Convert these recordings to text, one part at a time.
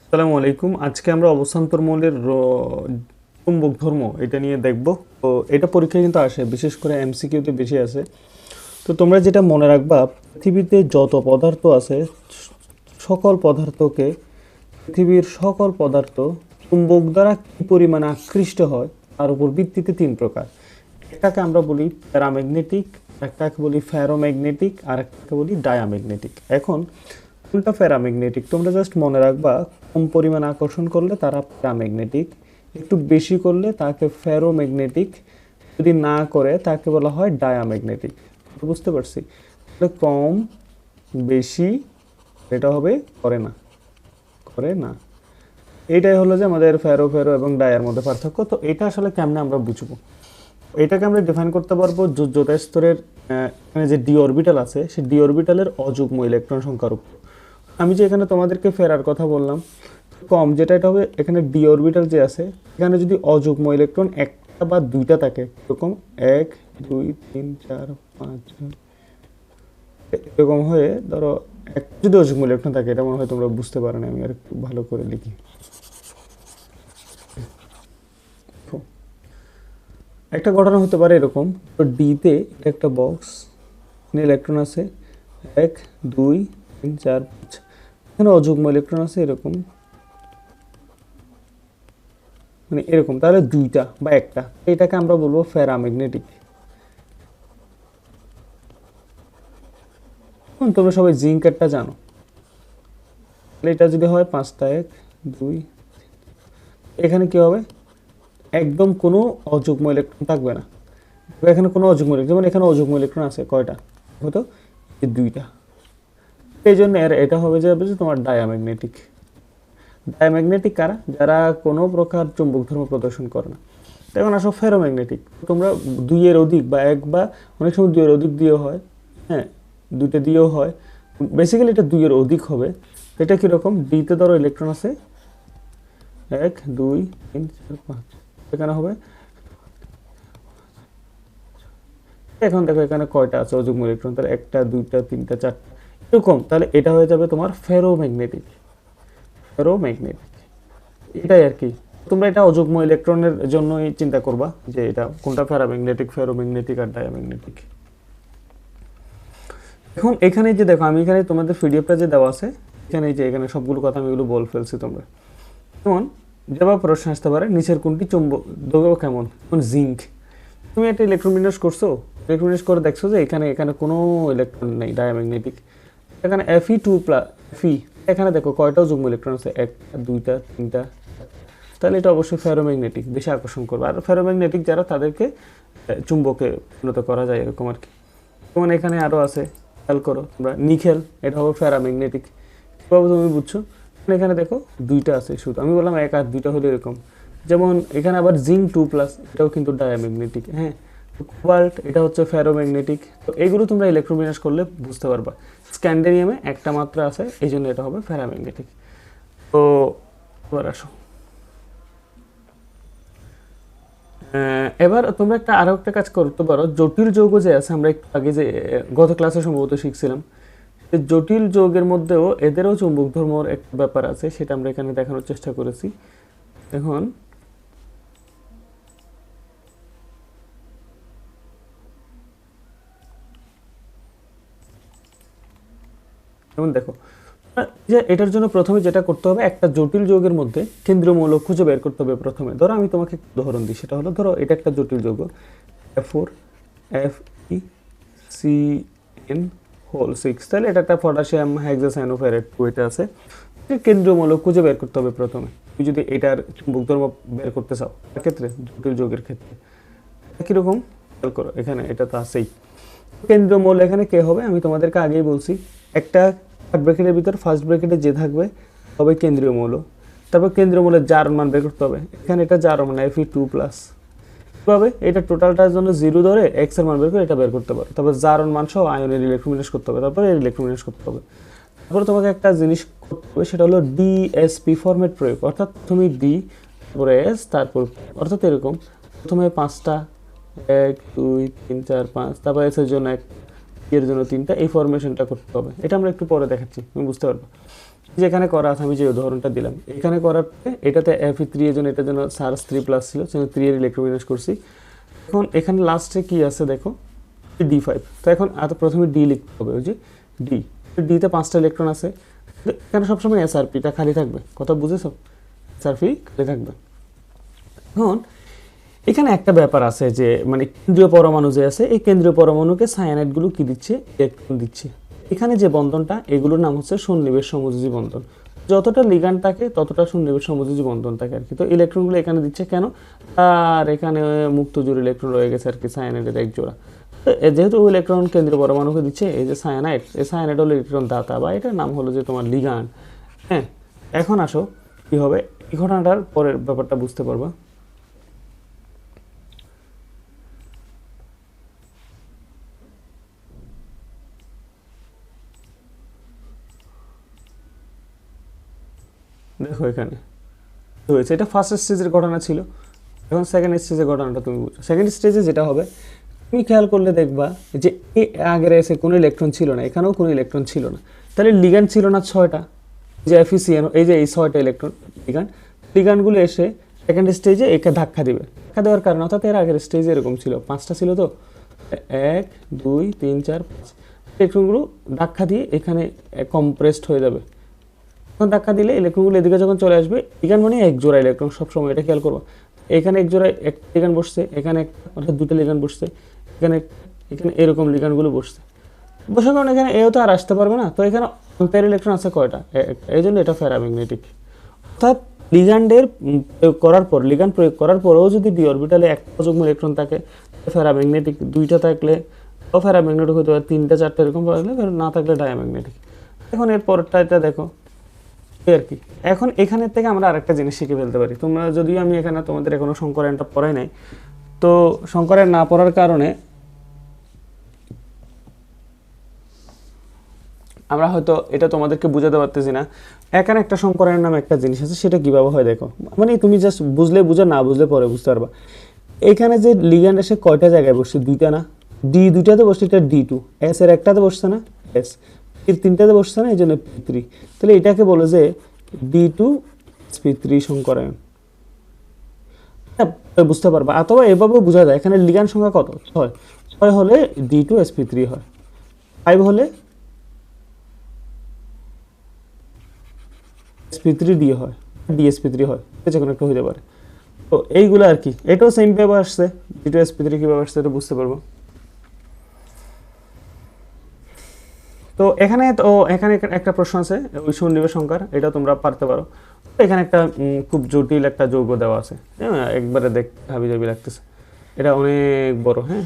আসসালামু আলাইকুম। আজকে আমরা অবস্থান্তর মৌলের চুম্বক ধর্ম এটা নিয়ে দেখব। তো এটা পরীক্ষায় কিন্তু আসে, বিশেষ করে এমসিকিউতে বেশি আসে। তো তোমরা যেটা মনে রাখবা, পৃথিবীতে যত পদার্থ আছে সকল পদার্থকে পৃথিবীর সকল পদার্থ চুম্বক দ্বারা কি পরিমাণে আকৃষ্ট হয় তার উপর ভিত্তিতে তিন প্রকার। একটাকে আমরা বলি প্যারাম্যাগনেটিক, একটাকে বলি ফেরোম্যাগনেটিক, আর একটাকে বলি ডায়াম্যাগনেটিক। এখন কোনটা প্যারাম্যাগনেটিক তোমরা জাস্ট মনে রাখবা, কম পরিমাণ আকর্ষণ করলে তারা প্যারাম্যাগনেটিক, একটু বেশি করলে তাকে ফেরোম্যাগনেটিক, যদি না করে তাকে বলা হয় ডায়াম্যাগনেটিক। বুঝতে পারছি? তাহলে কম, বেশি, এটা হবে করে না, করে না। এইটাই হলো যে আমাদের ফেরো ফেরো এবং ডায়ার মধ্যে পার্থক্য। তো এটা আসলে কেমনে আমরা বুঝবো, এটাকে আমরা ডিফাইন করতে পারবো যোজ্যতা স্তরের এখানে যে ডি অরবিটাল আছে সেই ডি অরবিটালের অযুগ্ম ইলেকট্রন সংখ্যার উপর। আমি যে এখানে তোমাদেরকে ফেরার কথা বললাম, কম যেটা, এটা হবে এখানে ডি অরবিটাল যে আছে এখানে যদি অযুগ্ম ইলেকট্রন একটা বা দুইটা থাকে, এরকম 1 2 3 4 5 6 এরকম হয়ে ধরো এক যদি অযুগ্ম ইলেকট্রন থাকে, এটা মনে হয় তোমরা বুঝতে পারো না, আমি আর একটু ভালো করে লিখি। একটা ঘটনা হতে পারে এরকম, তো ডিতে একটা বক্স, ইলেকট্রন আছে 1 2 3 4 5, এখানে অযুগ্ম ইলেকট্রন আছে এরকম, মানে এরকম, তাহলে দুইটা বা একটা, এটাকে আমরা বলবো প্যারাম্যাগনেটিক। এখন তোমরা সবাই জিঙ্কেরটা জানো, তাহলে এটা যদি হয় 5টা 1 2, এখানে কি হবে, একদম কোনো অযুগ্ম ইলেকট্রন থাকবে না, এখানে কোনো অযুগ্ম ইলেকট্রন, যেমন এখানে অযুগ্ম ইলেকট্রন আছে কয়টা, হয়তো দুইটা, এই জন্য এটা হবে যাবে যে তোমার ডায়াম্যাগনেটিক। ডায়াম্যাগনেটিক কারা, যারা কোনো প্রকার চুম্বক ধর্ম প্রদর্শন করে না। এখন আসো ফেরোম্যাগনেটিক, তোমরা দুইয়ের অধিক বা এক বা অনেক সময় দুইয়ের অধিক দিয়েও হয়, হ্যাঁ দুইটা দিয়েও হয়, বেসিক্যালি এটা দুইয়ের অধিক হবে। এটা কীরকম, ডিতে ধরো ইলেকট্রন আছে 1 2 3 4 5, এখানে হবে, এখন দেখো এখানে কয়টা আছে অযুগ্ম ইলেকট্রন, তাহলে 1টা 2টা 3টা 4টা এরকম, তাহলে এটা হয়ে যাবে তোমার ফেরোম্যাগনেটিক। ফেরোম্যাগনেটিক এটাই আর কি। তোমরা এটা অযুগ্ম ইলেকট্রনের জন্যই চিন্তা করবা যে এটা কোনটা প্যারাম্যাগনেটিক, ফেরোম্যাগনেটিক আর ডায়াম্যাগনেটিক। এখন এখানে যে দেখো, আমি এখানে তোমাদের পিডিএফটা যে দেওয়া আছে, এখানে যে এখানে সবগুলো কথা আমি এগুলো বল ফেলছি তোমরা। যেমন যেভাবে প্রশ্ন আসতে পারে, নিচের কোনটি চুম্বক দ্রব্য কেমন, যেমন জিঙ্ক, তুমি একটা ইলেকট্রন বিন্যাস করছো, ইলেকট্রন বিন্যাস করে দেখছো যে এখানে এখানে কোনো ইলেকট্রন নেই, ডায়াম্যাগনেটিক। এখানে Fe2 প্লাস Fe, এখানে দেখো কয়টা যুগ্ম ইলেকট্রন আছে, 1টা 2টা 3টা, তাহলে এটা অবশ্যই ফেরোম্যাগনেটিক, বেশি আকর্ষণ করবে। আর ফেরোম্যাগনেটিক যারা তাদেরকে চুম্বকে পরিণত করা যায় এরকম আর কি। যেমন এখানে আরও আছে, খেয়াল করো তোমরা, নিকেল, এটা হবে প্যারাম্যাগনেটিক। কীভাবে তুমি বুঝছো, এখানে দেখো দুইটা আছে শুধু, আমি বললাম 1 আর 2টা হলো এরকম। যেমন এখানে আবার জিঙ্ক 2 প্লাস, এটাও কিন্তু ডায়াম্যাগনেটিক, হ্যাঁ। কোবাল্ট, এটা হচ্ছে ফেরোম্যাগনেটিক। তো এইগুলো তোমরা ইলেকট্রোবিন্যাস করলে বুঝতে পারবা। স্ক্যান্ডেনিয়ামে একটা মাত্রা আছে, এই জন্য এটা হবে প্যারাম্যাগনেটিক। তো এবার আসো, এবার তোমরা একটা আরো একটা কাজ করতে পারো, জটিল যৌগ যে আছে, আমরা একটু আগে যে গত ক্লাসে সম্ভবত শিখছিলাম, জটিল যৌগের মধ্যেও এদেরও চুম্বক ধর্মর একটা ব্যাপার আছে, সেটা আমরা এখানে দেখানোর চেষ্টা করেছি। এখন যেমন দেখো, যে এটার জন্য প্রথমে যেটা করতে হবে, একটা জটিল যৌগের মধ্যে কেন্দ্রীয় মৌল খুঁজে বের করতে হবে প্রথমে। ধরো আমি তোমাকে একটা উদাহরণ দিই, সেটা হলো ধরো এটা একটা জটিল যৌগ F4 FeCN6, তাহলে এটা একটা পটাশিয়াম হেক্সাসায়ানোফেরেট 2, এটা আছে। কেন্দ্রীয় মৌল খুঁজে বের করতে হবে প্রথমে, তুমি যদি এটার চুম্বক ধর্ম বের করতে চাও, ক্ষেত্রে জটিল যৌগের ক্ষেত্রে কীরকম খেয়াল করো, এখানে এটা তো আছেই। কেন্দ্রীয় মৌল এখানে কে হবে, আমি তোমাদেরকে আগেই বলছি, একটা ব্র্যাকেটের ভিতর ফার্স্ট ব্র্যাকেটে যে থাকবে হবে কেন্দ্রীয় মৌল। তারপর কেন্দ্রীয় মৌলের জারণ মান বের করতে হবে, এখানে এটা জারণ মানে Fe2 প্লাস। কীভাবে, এটা টোটালটার জন্য 0 ধরে x এর মান বের করে এটা বের করতে পারো। তারপর জারণ মান সহ আয়নের ইলেকট্রন বিন্যাস করতে হবে, তারপর এর ইলেকট্রন বিন্যাস করতে হবে। তারপরে তোমাকে একটা জিনিস করতে হবে, সেটা হলো ডিএসপি ফরম্যাট প্রয়োগ, অর্থাৎ তুমি ডি তারপরে এস তারপর, অর্থাৎ এরকম প্রথমে 5টা 1 2 3 4 5, তারপর এস এর জন্য 1, এর জন্য 3টা, এই ফরমেশনটা করতে হবে। এটা আমরা একটু পরে দেখাচ্ছি, তুমি বুঝতে পারবে। যেখানে করা আছে, আমি যে উদাহরণটা দিলাম এখানে করার পরে এটাতে Fe3 এর জন্য এটার জন্য সার্স 3+ ছিল, সেজন্য 3 এর ইলেকট্রোবিন্যাস করছি। এখন এখানে লাস্টে কি আছে দেখো, D5। তো এখন প্রথমে ডি লিখতে হবে, ওই যে ডি, ডিতে 5টা ইলেকট্রন আছে। এখানে সবসময় SRPটা খালি থাকবে, কথা বুঝেছো? SRP খালি থাকবে। এখন এখানে একটা ব্যাপার আছে যে মানে কেন্দ্রীয় পরমাণু যে আছে, এই কেন্দ্রীয় পরমাণুকে সায়ানাইডগুলো কি দিচ্ছে, ইলেকট্রন দিচ্ছে। এখানে যে বন্ধনটা, এগুলোর নাম হচ্ছে সন্নিবেশ সমযোজী বন্ধন। যতটা লিগ্যান্ড থাকে ততটা সন্নিবেশ সমযোজী বন্ধন থাকে আর কি। তো ইলেকট্রনগুলো এখানে দিচ্ছে কেন, আর এখানে মুক্ত জোড় ইলেকট্রন রয়ে গেছে আর কি, সায়ানাইডের এক জোড়া। যেহেতু ইলেকট্রন কেন্দ্রীয় পরমাণুকে দিচ্ছে, এই যে সায়ানাইড, এই সায়ানাইড হলো ইলেকট্রন দাতা, বা এটার নাম হলো যে তোমার লিগ্যান্ড। হ্যাঁ, এখন আসো কি হবে, এই ঘটনাটার পরের ব্যাপারটা বুঝতে পারবা। দেখো এখানে হয়েছে, এটা ফার্স্ট স্টেজের ঘটনা ছিল। এখন সেকেন্ড স্টেজের ঘটনাটা তুমি বুঝো। সেকেন্ড স্টেজে যেটা হবে, তুমি খেয়াল করলে দেখবা যে আগের এসে কোনো ইলেকট্রন ছিল না, এখানেও কোনো ইলেকট্রন ছিল না, তাহলে লিগ্যান্ড ছিল না 6টা, যে FeCN, এই যে এই 6টা ইলেকট্রন লিগ্যান্ড, লিগ্যান্ডগুলো এসে সেকেন্ড স্টেজে একে ধাক্কা দিবে। ধাক্কা দেওয়ার কারণে, অর্থাৎ এর আগের স্টেজে এরকম ছিল 5টা ছিল, তো 1 2 3 4 5 ইলেকট্রনগুলো ধাক্কা দিয়ে এখানে কম্প্রেসড হয়ে যাবে। তখন ধাক্কা দিলে ইলেকট্রনগুলো এদিকে যখন চলে আসবে, লিগ্যান্ড মানে এক জোড়া ইলেকট্রন সবসময়, এটা খেয়াল করবো। এখানে এক জোড়া এক লিগ্যান্ড বসছে, এখানে অর্থাৎ 2টা লিগ্যান্ড বসছে, এখানে এখানে এরকম লিগ্যান্ডগুলো বসছে। বসার কারণে এখানে এও তো আর আসতে পারবে না, তো এখানে প্যার ইলেকট্রন আছে কয়টা, এই জন্য এটা ফেরাম্যাগনেটিক। অর্থাৎ লিগ্যান্ডের প্রয়োগ করার পর, লিগ্যান্ড প্রয়োগ করার পরেও যদি ডি অরবিটালে একটা যুগ্ম ইলেকট্রন থাকে ফেরাম্যাগনেটিক, 2টা থাকলে ও ফেরাম্যাগনেটিক হতে পারে, 3টা 4টা এরকম থাকলে, না থাকলে ডায়াম্যাগনেটিক। এখন এর পরেরটা এটা দেখো আর কি। এখন এখানের থেকে আমরা আরেকটা জিনিস শিখে ফেলতে পারি। তোমরা যদিও আমি এখানে তোমাদের এখনো সংকরায়নটা পড়াই নাই, তো সংকরায়ন না পড়ার কারণে আমরা হয়তো এটা তোমাদেরকে বুঝাতে পারতেছি না। এখানে একটা সংকরায়ন নামে একটা জিনিস আছে, সেটা কিভাবে হয় দেখো, মানে তুমি জাস্ট বুঝলে বুঝা, না বুঝলে পরে বুঝতে পারবা। এখানে যে লিগ্যান্ড এসে কয়টা জায়গায় বসছে, 2টা না, ডি 2টাতে বসছে, এটা D2, S এর একটাতে বসছে না, S এর 3টাতে বসছে না, এই জন্য P3। তাহলে এটাকে বলে যে D2sp3 সংকরায়ন, বুঝতে পারবা। অথবা এভাবে বোঝা যায়, এখানে লিগ্যান্ড সংখ্যা কত, 6, 6 হলে D2sp3 হয়, 5 হলে sp3d হয়, dsp3 হয়, যে কোনো একটা হতে পারে। তো এইগুলো আর কি, এটাও সেম ভাবে আসছে, D2sp3 কিভাবে আসছে এটা বুঝতে পারবো। তো এখানে একটা প্রশ্ন আছে ওই সন্নিবেশ সংখ্যার, এটা তোমরা পারতে পারো। এখানে একটা খুব জটিল একটা যৌগ দেওয়া আছে, হ্যাঁ, একবারে দেখ হাবিজাবি লাগতেছে, এটা অনেক বড়। হ্যাঁ,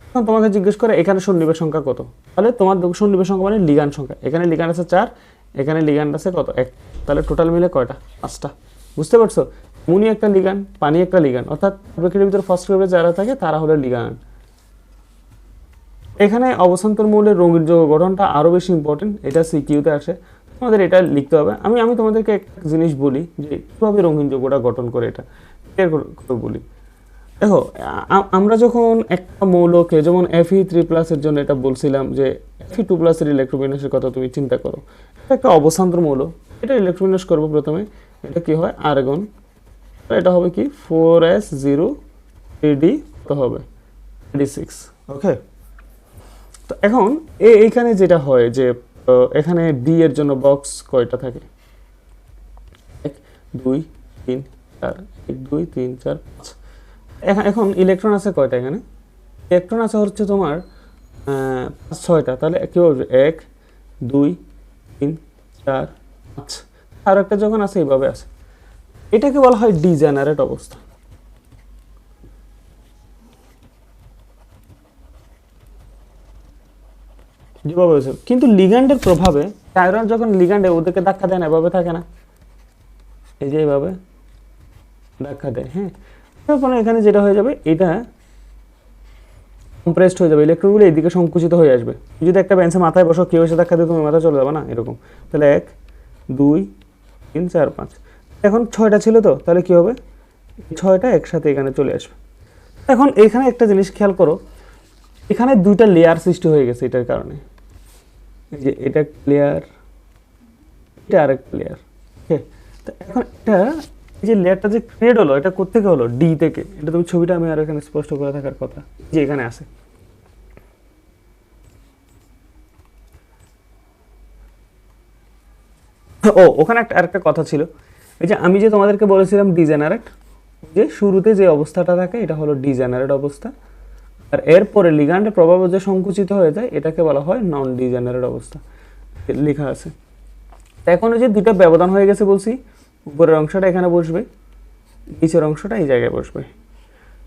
এখন তোমাকে জিজ্ঞেস করে এখানে সন্নিবেশ সংখ্যা কত, তাহলে তোমার সন্নিবেশ সংখ্যা মানে লিগ্যান্ড সংখ্যা, এখানে লিগ্যান্ড আছে 4, এখানে লিগ্যান্ড আছে কত, 1, তাহলে টোটাল মিলে কয়টা, 5টা। বুঝতে পারছো? অ্যামোনি একটা লিগ্যান্ড, পানি একটা লিগ্যান্ড, অর্থাৎ প্রকৃতির ভিতরে ফার্স্ট গ্রুপে যারা থাকে তারা হলো লিগ্যান্ড। এখানে অবস্থান্তর মৌলের রঙিন যৌগ গঠনটা আরও বেশি ইম্পর্টেন্ট, এটা সিকিউতে আসে, তোমাদের এটা লিখতে হবে। আমি তোমাদেরকে একটা জিনিস বলি যে কীভাবে রঙিন যৌগটা গঠন করে, এটা ক্লিয়ার করে বলি। দেখো, আমরা যখন একটা মৌলকে, যেমন Fe3+ এর জন্য এটা বলছিলাম যে Fe2+ এর ইলেকট্রোবিন্যাসের কথা তুমি চিন্তা করো, এটা একটা অবস্থান্তর মৌল, এটা ইলেকট্রোবিন্যাস করবো প্রথমে, এটা কি হয়, আর্গন, এটা হবে কি 4s0 3d, কত হবে d6। ওকে, তো এখন এইখানে যেটা হয় যে এখানে ডি এর জন্য বক্স কয়টা থাকে, 1 2 3 4, 1 2 3 4 5। এখন ইলেকট্রন আছে কয়টা, এখানে ইলেকট্রন আছে হচ্ছে তোমার 6টা, তাহলে কি হবে 1 2 3 4 5, আর একটা যখন আছে এইভাবে আছে, এটাকে বলা হয় ডিজেনারেট অবস্থা। যেভাবে হয়েছে, কিন্তু লিগ্যান্ডের প্রভাবে আয়রন যখন লিগ্যান্ডে ওদেরকে ধাক্কা দেয় না, এভাবে থাকে না, এই যে এইভাবে ধাক্কা দেয়। হ্যাঁ, তারপরে এখানে যেটা হয়ে যাবে, এটা কম্প্রেসড হয়ে যাবে, ইলেকট্রনগুলো এইদিকে সংকুচিত হয়ে আসবে। যদি একটা বেঞ্চে মাথায় বসো, কেউ এসে ধাক্কা দিয়ে তুমি মাথায় চলে যাবে না, এরকম। তাহলে 1 2 3 4 5, এখন 6টা ছিল, তো তাহলে কি হবে, 6টা একসাথে এখানে চলে আসবে। এখন এখানে একটা জিনিস খেয়াল করো, এখানে 2টা লেয়ার সৃষ্টি হয়ে গেছে এটার কারণে, এই যে এটা লেয়ার, এটা আরেকটা লেয়ার। ওকে, তো এখন এটা এই যে লেয়ারটা যে ক্রিয়েট হলো, এটা কোত্থেকে হলো? ডি থেকে। এটা তুমি ছবিটা আমি আর এখানে স্পষ্ট করে থাকার কথা, যে এখানে আছে। ও, ওখানে আরেকটা কথা ছিল, এই যে আমি যে তোমাদেরকে বলেছিলাম ডিজেনারেট, যে শুরুতে যে অবস্থাটা থাকে এটা হলো ডিজেনারেট অবস্থা, আর এরপরে লিগ্যান্ডের প্রভাবে যে সংকুচিত হয়ে যায় এটাকে বলা হয় নন ডিজেনারেট অবস্থা, লেখা আছে। এখন যে দুইটা ব্যবধান হয়ে গেছে বলছি, উপরের অংশটা এখানে বসবে, নিচের অংশটা এই জায়গায় বসবে।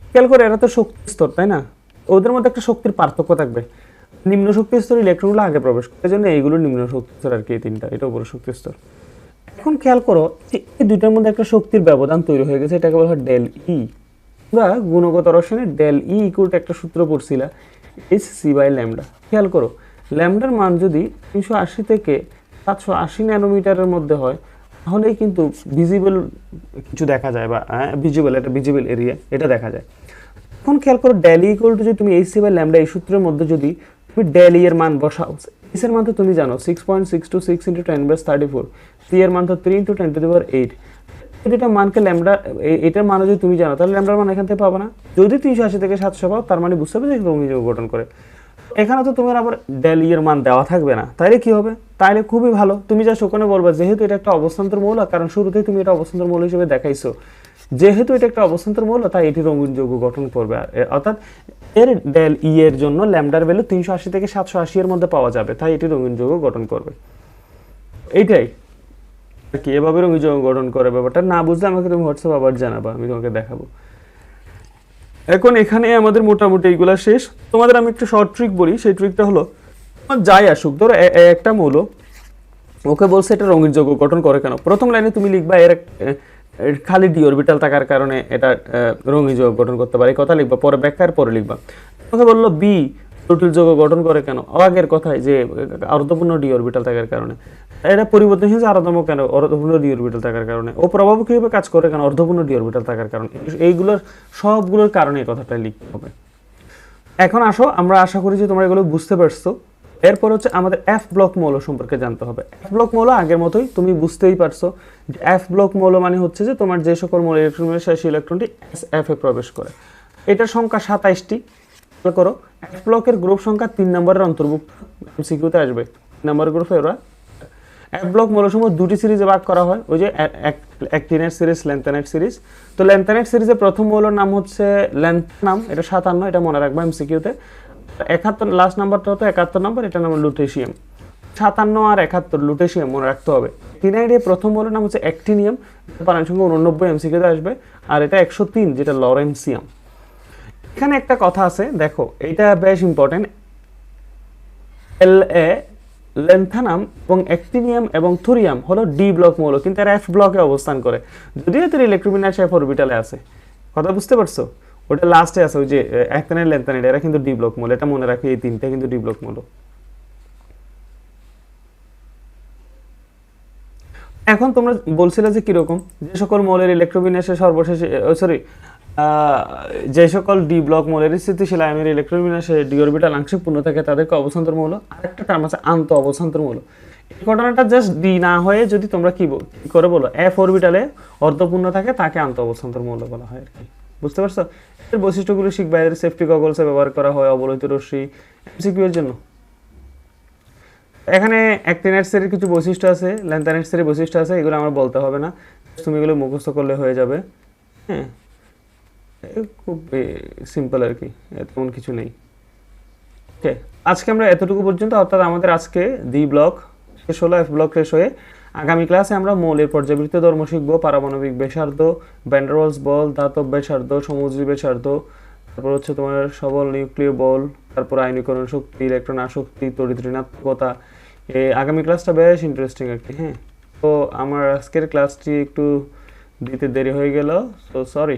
খেয়াল করে, এরা তো শক্তির স্তর, তাই না? ওদের মধ্যে একটা শক্তির পার্থক্য থাকবে। নিম্ন শক্তির স্তর ইলেকট্রনগুলো আগে প্রবেশ করে, এই জন্য এইগুলো নিম্ন শক্তির স্তর আর কি, এই তিনটা, এটা উপরে শক্তির স্তর। এখন খেয়াল করো যে এই দুইটার মধ্যে একটা শক্তির ব্যবধান তৈরি হয়ে গেছে, এটাকে বলা হয় ডেল ই। তোমরা গুণগত রসায়নে ডেল ই ইকুয়াল টু একটা সূত্র পড়ছিলা, এইচ সি বাই ল্যামডা। খেয়াল করো, ল্যামডার মান যদি 380 থেকে 780 ন্যানোমিটারের মধ্যে হয়, তাহলেই কিন্তু ভিজিবল কিছু দেখা যায়, বা ভিজিবল, একটা ভিজিবল এরিয়া এটা দেখা যায়। এখন খেয়াল করো, ডেল ই ইকুয়াল টু যদি তুমি এইচ সি বাই ল্যামডা এই সূত্রের মধ্যে যদি তুমি ডেল ই এর মান বসাও, এইচ এর মান তো তুমি জানো 6.626 × 10⁻34, সি এর মান তো 3 × 10⁸। দুটা মানকে ল্যামডা, এটার মান যদি তুমি জানো, তাহলে ল্যামডার মান এখান থেকে পাবো না। যদি 380 থেকে 700 পাও, তার মানে বুঝতে হবে যে রঙিন যৌগ গঠন করে। এখানে তো তোমার আবার ডেল ই এর মান দেওয়া থাকবে না, তাইলে কি হবে? তাইলে খুবই ভালো, তুমি যা ওখানে বলবা যেহেতু এটা একটা অবস্থান্তর মৌল, কারণ শুরুতেই তুমি এটা অবস্থান্তর মৌল হিসেবে দেখাইছো, যেহেতু এটা একটা অবস্থান্তর মৌল তাই এটি রঙিন যৌগ গঠন করবে। অর্থাৎ এর ডেল ই এর জন্য ল্যামডার ভ্যালু 380 থেকে 780 এর মধ্যে পাওয়া যাবে, তাই এটি রঙিন যৌগ গঠন করবে। এইটাই কি, এভাবে রঙিন যৌগ গঠন করে। ব্যাপারটা না বুঝলে আমাকে তুমি হোয়াটসঅ্যাপ আবার জানাবা, আমি তোমাকে দেখাবো। এখন এখানে আমাদের মোটামুটি এইগুলা শেষ। তোমাদের আমি একটা শর্ট ট্রিক বলি, সেই ট্রিকটা হলো, যাই আসুক, ধরো একটা মৌল, ওকে বলছে এটা রঙিন যৌগ গঠন করে কেন, প্রথম লাইনে তুমি লিখবা এর খালি ডি অরবিটাল থাকার কারণে এটা রঙিন যৌগ গঠন করতে পারে, কথা লিখবা, পরে ব্যাখ্যার পরে লিখবা। ওকে বললো বি জটিল যৌগ গঠন করে কেন, আগের কথায় যে অর্ধপূর্ণ ডি অরবিটাল থাকার কারণে। এটা পরিবর্তনশীল আরতম কেন, অর্ধপূর্ণ ডি অরবিটাল থাকার কারণে। ও প্রভাব কিভাবে কাজ করে কেন, অর্ধপূর্ণ ডি অরবিটাল থাকার কারণে। এইগুলোর সবগুলোর কারণে এই কথাটা লিখতে হবে। এখন আসো, আমরা আশা করি যে তোমরা এগুলো বুঝতে পারছো। এরপর হচ্ছে আমাদের এফ ব্লক মৌল সম্পর্কে জানতে হবে। এফ ব্লক মৌল আগের মতোই তুমি বুঝতেই পারছো যে এফ ব্লক মৌল মানে হচ্ছে যে তোমার যে সকল মৌল ইলেকট্রন শেষ ইলেকট্রনটি এফ এ প্রবেশ করে। এটার সংখ্যা 27টি। করো, এফ ব্লকের গ্রুপ সংখ্যা 3 নম্বরের অন্তর্ভুক্ত, এমসিকিউতে আসবে 3 নম্বরের গ্রুপে ওরা। এফ ব্লক মৌলসমূহ দুটি সিরিজে ভাগ করা হয়, ওই যে অ্যাক্টিনেট সিরিজ, ল্যান্থানাইট সিরিজ। তো ল্যান্থানাইট সিরিজের প্রথম মৌলের নাম হচ্ছে ল্যান্থানাম, এটা 57, এটা মনে রাখবা এমসিকিউতে। 71 লাস্ট নাম্বারটা হতো 71 নম্বর, এটা নাম লুটেশিয়াম। 57 আর 71 লুটেশিয়াম মনে রাখতে হবে। অ্যাক্টিনাইডের প্রথম মৌলের নাম হচ্ছে অ্যাক্টিনিয়াম, পারমাণবিক সংখ্যা 89 এমসিকিউতে আসবে, আর এটা 103 যেটা লরেন্সিয়াম। এখানে একটা কথা আছে, দেখো এটা বেশ ইম্পর্টেন্ট। ল্যান্থানাম এবং অ্যাক্টিনিয়াম এবং থুরিয়াম হলো ডি ব্লক মৌল, কিন্তু এরা এফ ব্লকে অবস্থান করে, যদিও এদের ইলেকট্রোবিন্যাস এফ অরবিটালে আছে। কথা বুঝতে পারছো? ওটা লাস্টে আছে, ওই যে অ্যাক্টিনাইড, ল্যান্থানাইড, এরা কিন্তু ডি ব্লক মৌল, এটা মনে রাখি, এই তিনটা কিন্তু ডি ব্লক মৌল। এখন তোমরা বলছিলে যে কিরকম, যে সকল মৌলের ইলেকট্রোবিন্যাসের সর্বশেষে যে সকল ডি ব্লক মৌলের স্থিতিশীল আয়নের ইলেকট্রন বিন্যাসে ডি অরবিটাল আংশিক পূর্ণ থাকে তাদেরকে অবস্থান্তর মৌল। আরেকটা টার্ম আছে আন্ত অবস্থান্তর মৌল। এই ঘটনাটা জাস্ট ডি না হয়ে যদি তোমরা কি করে বলো এফ অরবিটালে অর্ধপূর্ণ থাকে, তাকে আন্ত অবস্থান্তর মৌল বলা হয় আর কি। বুঝতে পারছো? এর বৈশিষ্ট্যগুলো শিখবা, এর সেফটি গগলসে ব্যবহার করা হয় অবলোহিত রশ্মি এমসিকিউ এর জন্য। এখানে অ্যাক্টিনাইট সেটের কিছু বৈশিষ্ট্য আছে, ল্যান্থানাইট সেটের বৈশিষ্ট্য আছে, এগুলো আমার বলতে হবে না, তুমি এগুলো মুখস্থ করলে হয়ে যাবে। হ্যাঁ, খুব সিম্পল আর কি, তেমন কিছু নেই। ওকে, আজকে আমরা এতটুকু পর্যন্ত, অর্থাৎ আমাদের আজকে ডি ব্লক শেষ হলো, এফ ব্লক শেষ হয়ে আগামী ক্লাসে আমরা মৌলের পর্যাবৃত্ত ধর্ম শিখবো, পারমাণবিক ব্যাসার্ধ, ভ্যান ডার ওয়ালস বল, ধাতব ব্যাসার্ধ, সমুদ্রী ব্যাসার্ধ, তারপর হচ্ছে তোমার সবল নিউক্লিয় বল, তারপর আয়নীকরণ শক্তি, ইলেকট্রন আসক্তি, তড়িৎ ঋণাত্মকতা। আগামী ক্লাসটা বেশ ইন্টারেস্টিং আর কি। হ্যাঁ, তো আমার আজকের ক্লাসটি একটু দিতে দেরি হয়ে গেল, সো সরি।